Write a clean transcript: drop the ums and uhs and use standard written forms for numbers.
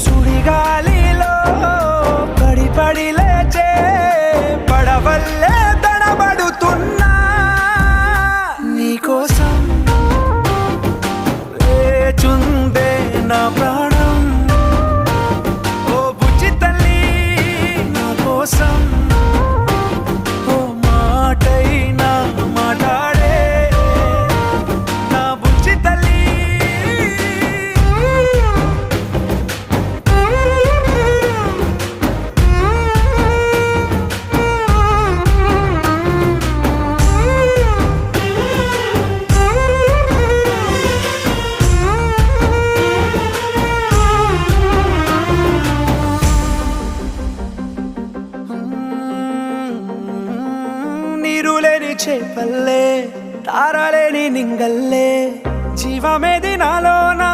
సుడిగాలిలో పడి పడి లేచే పడవల్లే తడబడుతున్నా నీకోసం వేచుందే నా ప్రాణం. ఓ బుజ్జి తల్లి నా కోసం ఓ మాటైనా మాట్లాడే నా బుజ్జి తల్లి. నీరులేని చేపల్లే తారలేని నింగల్లే జీవమేది నాలోనా